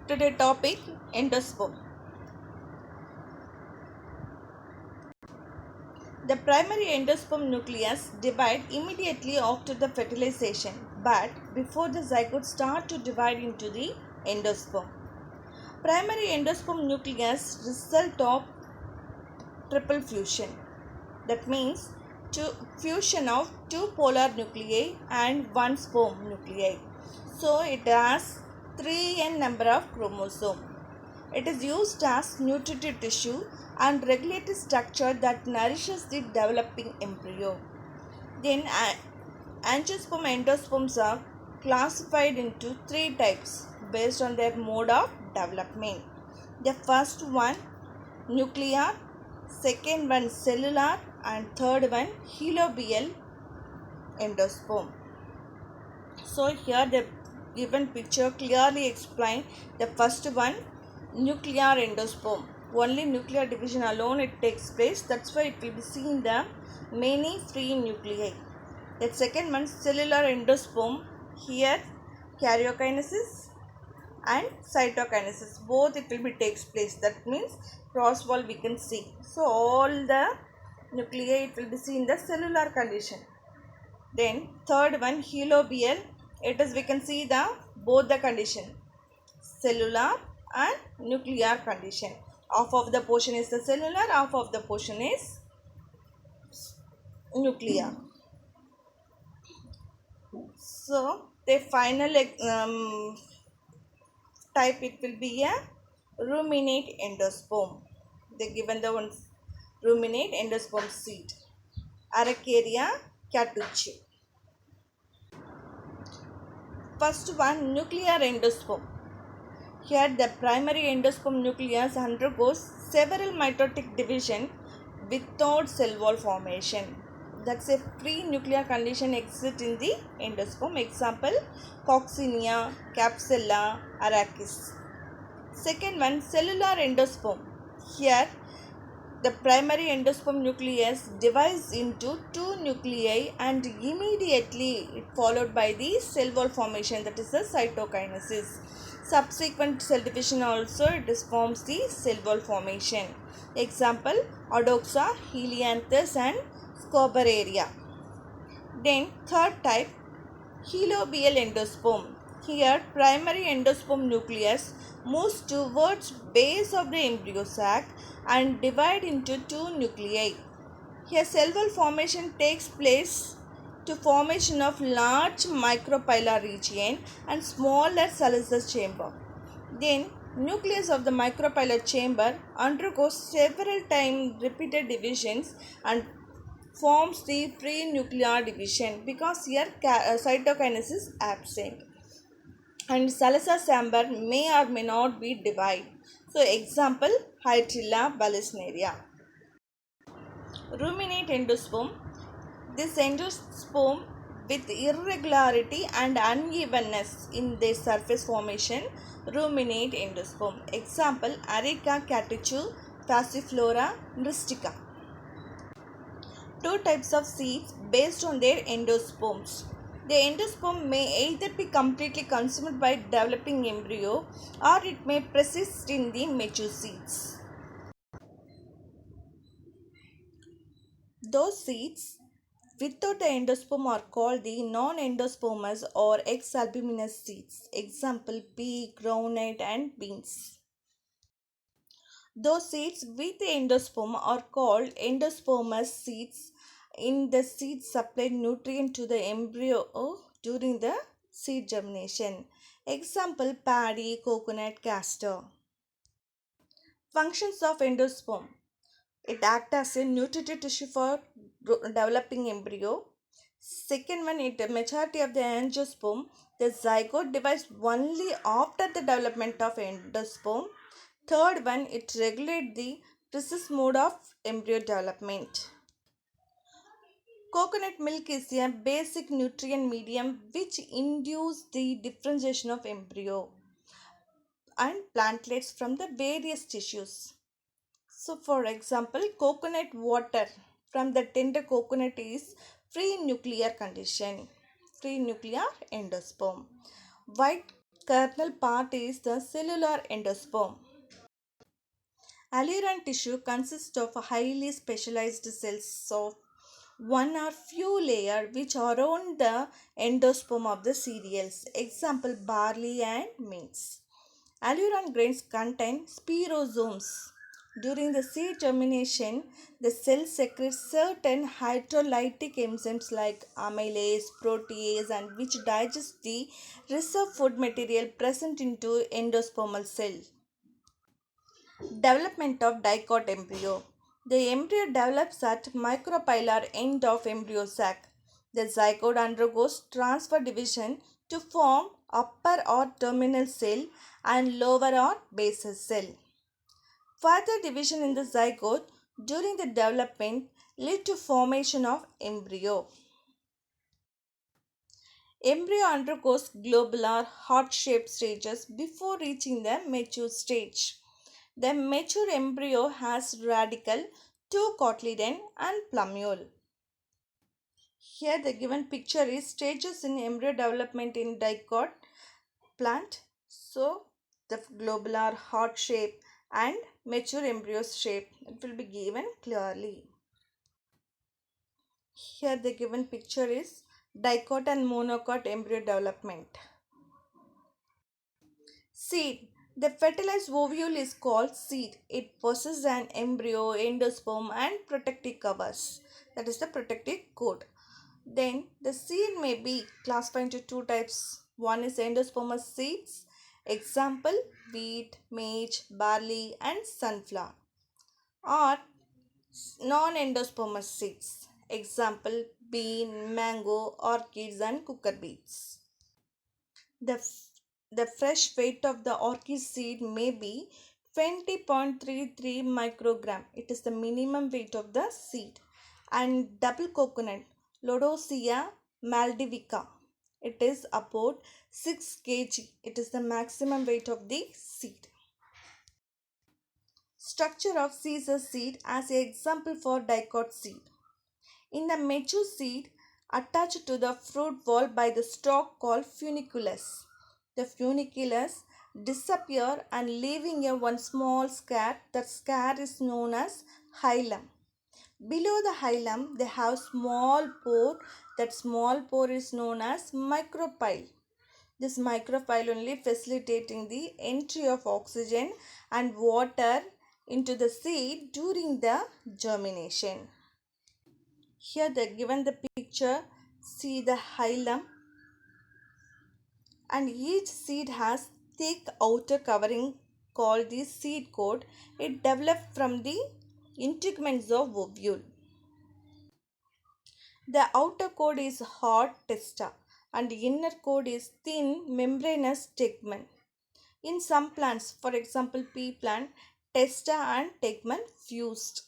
Today topic endosperm. The primary endosperm nucleus divide immediately after the fertilization, but before the zygote start to divide into the endosperm. Primary endosperm nucleus result of triple fusion. That means fusion of two polar nuclei and one sperm nuclei. So it has 3n number of chromosomes. It is used as nutritive tissue and regulatory structure that nourishes the developing embryo. Then angiosperm endosperms are classified into three types based on their mode of development. The first one nuclear, second one cellular, and third one heliobiyal endosperm. So here the given picture clearly explain the first one nuclear endosperm. Only nuclear division alone it takes place. That's why it will be seen the many free nuclei. The second one cellular endosperm. Here karyokinesis and cytokinesis both it will be takes place. That means cross wall we can see. So all the nuclei it will be seen in the cellular condition. Then third one heliobiyal, it is we can see the both the condition cellular and nuclear condition. Half of the portion is the cellular, half of the portion is nuclear. So the final type it will be a ruminate endosperm. They given the one ruminate endosperm seed. Araucaria catechu. First one nuclear endosperm. Here the primary endosperm nucleus undergoes several mitotic division without cell wall formation. That's a free nuclear condition exists in the endosperm. Example Coccinia, Capsella, Arachis. Second one cellular endosperm. Here the primary endosperm nucleus divides into two nuclei and immediately it followed by the cell wall formation, that is the cytokinesis. Subsequent cell division also it forms the cell wall formation. Example Adoxa, Helianthus and Scobaria. Then third type heliobiyal endosperm. Here primary endosperm nucleus moves towards base of the embryo sac and divide into two nuclei. Here cell wall formation takes place to formation of large micropylar region and smaller Salazar chamber. Then nucleus of the micropylar chamber undergoes several times repeated divisions and forms the free nuclear division because here cytokinesis is absent and Salazar chamber may or may not be divided. So example Hydrilla ballisneria. Ruminate endosperm. This endosperm with irregularity and unevenness in their surface formation ruminate endosperm. Example Areca catechu, Passiflora mystica. Two types of seeds based on their endosperms. The endosperm may either be completely consumed by developing embryo or it may persist in the mature seeds. Those seeds without the endosperm are called the non-endospermous or ex-albuminous seeds. Example pea, groundnut and beans. Those seeds with the endosperm are called endospermous seeds. In the seeds supply nutrient to the embryo during the seed germination. Example paddy, coconut, castor. Functions of endosperm. It acts as a nutritive tissue for developing embryo. Second one, it maturity of the angiosperm. The zygote divides only after the development of endosperm. Third one, it regulates the precise mode of embryo development. Coconut milk is a basic nutrient medium which induces the differentiation of embryo and plantlets from the various tissues. So, for example, coconut water from the tender coconut is free nuclear condition, free nuclear endosperm. White kernel part is the cellular endosperm. Alluran tissue consists of highly specialized cells of one or few layers which are around the endosperm of the cereals. Example barley and maize. Alluran grains contain spirosomes. During the seed germination, the cell secretes certain hydrolytic enzymes like amylase, protease, and which digest the reserved food material present into endospermal cell. Development of dicot embryo. The embryo develops at micropylar end of embryo sac. The zygote undergoes transfer division to form upper or terminal cell and lower or basal cell. Further division in the zygote during the development lead to formation of embryo. Embryo undergoes globular heart-shaped stages before reaching the mature stage. The mature embryo has radicle, two cotyledon and plumule. Here the given picture is stages in embryo development in dicot plant. So the globular heart shape and mature embryo shape it will be given clearly. Here the given picture is dicot and monocot embryo development. Seed. The fertilized ovule is called seed. It possesses an embryo, endosperm and protective covers. That is the protective coat. Then the seed may be classified into two types. One is endospermous seeds. Example wheat, maize, barley and sunflower. Or non-endospermous seeds. Example bean, mango, orchids and cooker beets. The, the fresh weight of the orchid seed may be 20.33 microgram. It is the minimum weight of the seed. And double coconut, Lodosea maldivica. It is about 6 kg. It is the maximum weight of the seed. Structure of Caesar seed as an example for dicot seed. In the mature seed, attached to the fruit wall by the stalk called funiculus. The funiculus disappear and leaving a one small scare. That scare is known as hilum. Below the hilum, they have small pore. That small pore is known as micropyle. This micropyle only facilitating the entry of oxygen and water into the seed during the germination. Here they given the picture, see the hilum and each seed has thick outer covering called the seed coat. It developed from the integuments of ovule. The outer coat is hard testa and the inner coat is thin membranous tegmen. In some plants, for example pea plant, testa and tegmen fused.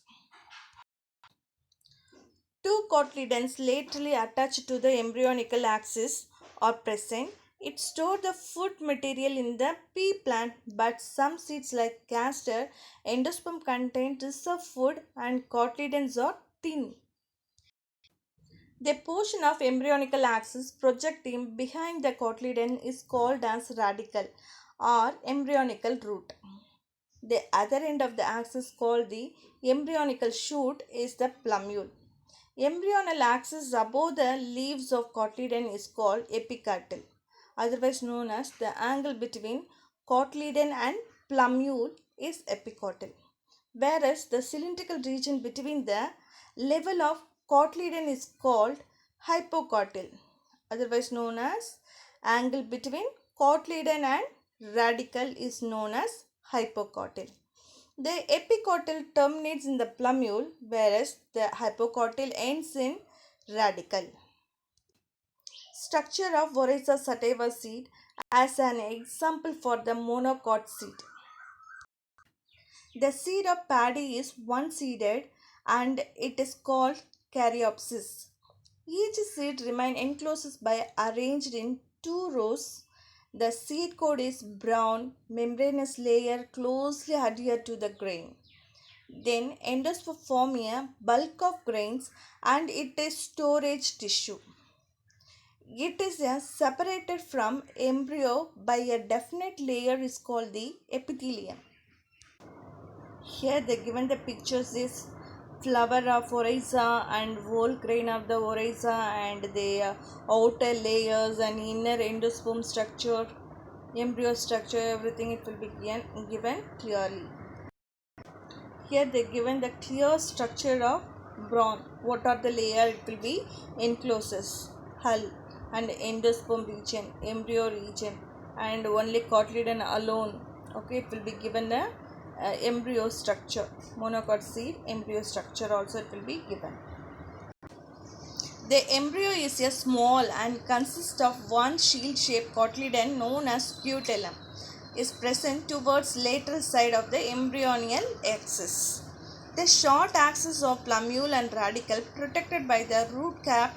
Two cotyledons laterally attached to the embryonical axis are present. It stores the food material in the pea plant, but some seeds like castor endosperm contain reserved food and cotyledons are thin. The portion of embryonical axis projecting behind the cotyledon is called as radicle or embryonical root. The other end of the axis called the embryonical shoot is the plumule. Embryonal axis above the leaves of cotyledon is called epicartel, otherwise known as the angle between cotyledon and plumule is epicartel, whereas the cylindrical region between the level of cotyledon is called hypocotyl, otherwise known as angle between cotyledon and radicle is known as hypocotyl. The epicotyl terminates in the plumule, whereas the hypocotyl ends in radicle. Structure of Oryza sativa seed as an example for the monocot seed. The seed of paddy is one-seeded and it is called caryopsis. Each seed remains enclosed by arranged in two rows. The seed coat is brown, membranous layer closely adhered to the grain. Then endosperm form a bulk of grains and it is storage tissue. It is separated from embryo by a definite layer is called the epithelium. Here they given the pictures is flower of oryza and whole grain of the oryza and the outer layers and inner endosperm structure, embryo structure, everything it will be given clearly. Here they given the clear structure of brawn. What are the layer? It will be encloses, hull and endosperm region, embryo region, and only cotyledon alone. Okay, it will be given the embryo structure, monocot seed embryo structure also it will be given. The embryo is a small and consists of one shield-shaped cotyledon known as scutellum. Is present towards lateral side of the embryonal axis. The short axis of plumule and radicle protected by the root cap.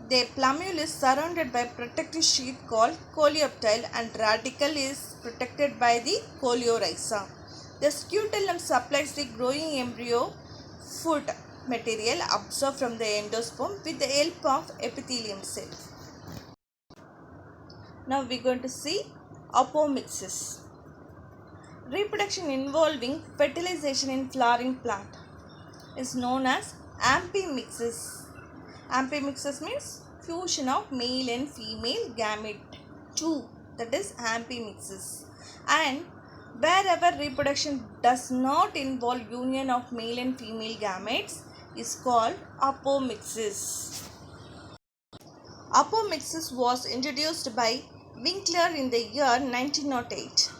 The plumule is surrounded by protective sheath called coleoptile and radicle is protected by the coleorhiza. The scutellum supplies the growing embryo food material absorbed from the endosperm with the help of epithelium cell. Now we are going to see apomixis. Reproduction involving fertilization in flowering plant is known as ampemixis. Ampemixis means fusion of male and female gamete 2, that is ampemixis. And wherever reproduction does not involve union of male and female gametes is called apomixis. Apomixis was introduced by Winkler in the year 1908.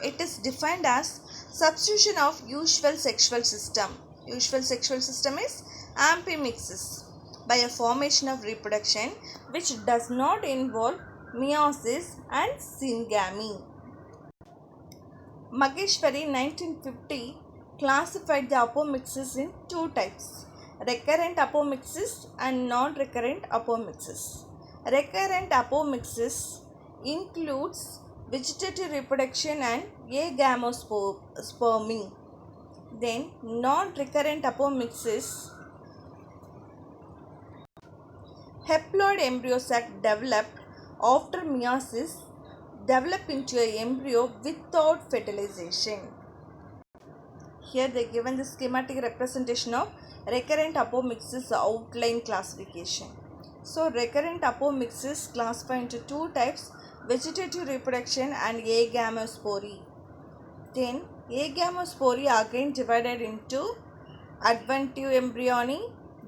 It is defined as substitution of usual sexual system. Usual sexual system is ampemixis by a formation of reproduction which does not involve meiosis and syngamy. Maheshwari 1950 classified the apomixis in two types: recurrent apomixis and non-recurrent apomixis. Recurrent apomixis includes vegetative reproduction and agamospermy. Then non-recurrent apomixis, haploid embryo sac developed after meiosis develop into an embryo without fertilization. Here they given the schematic representation of recurrent apomixis outline classification. So recurrent apomixis classify into two types: vegetative reproduction and agamospory. Then agamospory again divided into adventive embryony,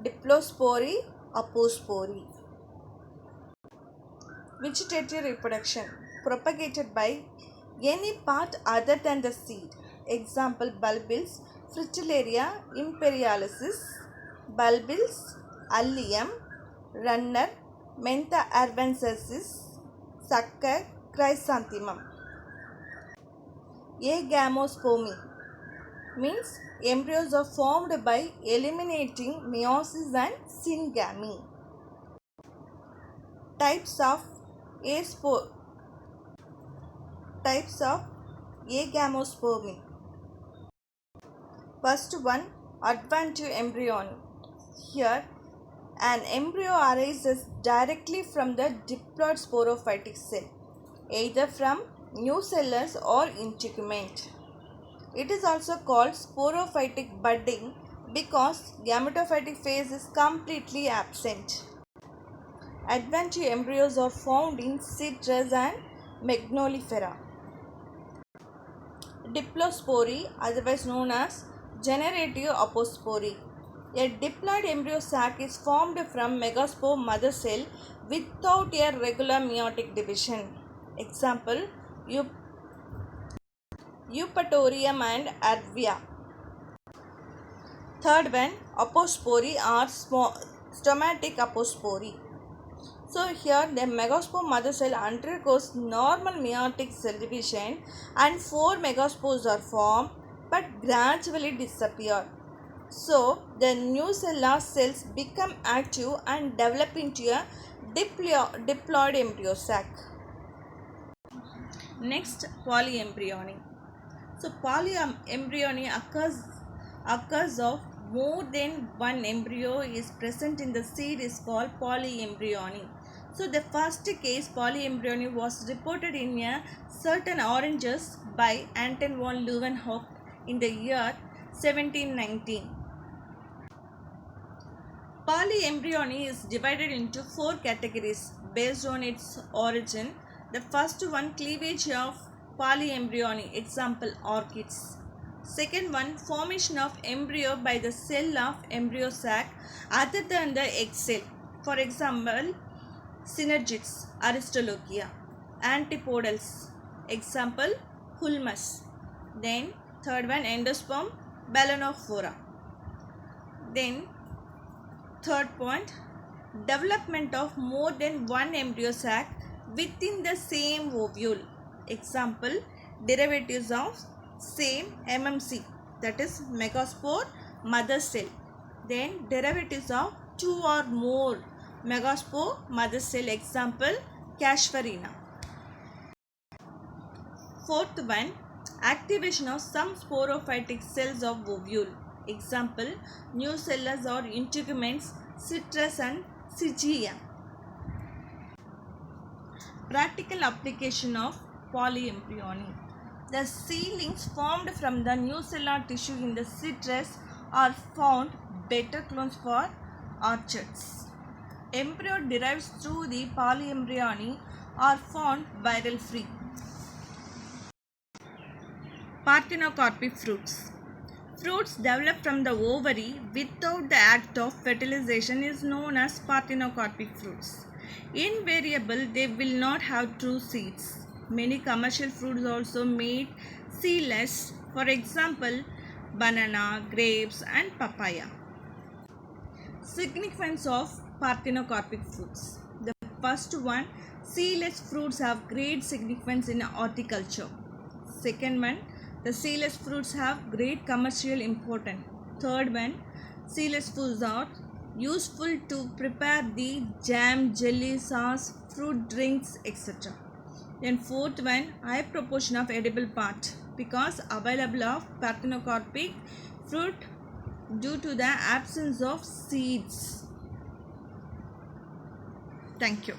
diplospory, apospory. Vegetative reproduction propagated by any part other than the seed. Example: bulbils, Fritillaria imperialis, bulbils, allium, runner, Mentha arvensis, sucker, chrysanthemum. Agamospermy means embryos are formed by eliminating meiosis and syngamy. Types of agamospermy. First one, adventive embryony. Here an embryo arises directly from the diploid sporophytic cell, either from nucellus or integument. It is also called sporophytic budding because gametophytic phase is completely absent. Adventive embryos are found in citrus and magnolifera. Diplospory, otherwise known as generative apospory. A diploid embryo sac is formed from megaspore mother cell without a regular meiotic division. Example: Eupatorium and Arvia. Third one, apospory or stomatic apospory. So here the megaspore mother cell undergoes normal meiotic cell division and 4 megaspores are formed but gradually disappear. So the nucellar cells become active and develop into a diploid embryo sac. Next, polyembryony. So polyembryony occurs of more than one embryo is present in the seed is called polyembryony. So the first case polyembryony was reported in a certain oranges by Anton von Leeuwenhoek in the year 1719. Polyembryony is divided into four categories based on its origin. The first one, cleavage of polyembryony, example orchids. Second one, formation of embryo by the cell of embryo sac other than the egg cell. For example, synergids, Aristolochia. Antipodals, example Hulmus. Then third one, endosperm, Balanophora. Then third point, development of more than one embryo sac within the same ovule. Example, derivatives of same MMC, that is megaspore mother cell. Then derivatives of two or more megaspore mother cell, example Cashfarina. Fourth one, activation of some sporophytic cells of ovule. Example, nucellus or integuments, citrus and Sigeia. Practical application of polyembryony. The seedlings formed from the nucellar tissue in the citrus are found better clones for orchards. Embryo derived through the polyembryony are found viral free. Parthenocarpic fruits. Fruits developed from the ovary without the act of fertilization is known as parthenocarpic fruits. Invariable, they will not have true seeds. Many commercial fruits also made seedless, for example, banana, grapes and papaya. Significance of parthenocarpic fruits. The first one, seedless fruits have great significance in horticulture. Second one, the seedless fruits have great commercial importance. Third one, seedless fruits are useful to prepare the jam, jelly, sauce, fruit drinks, etc. Then fourth one, high proportion of edible part because available of parthenocarpic fruit due to the absence of seeds. Thank you.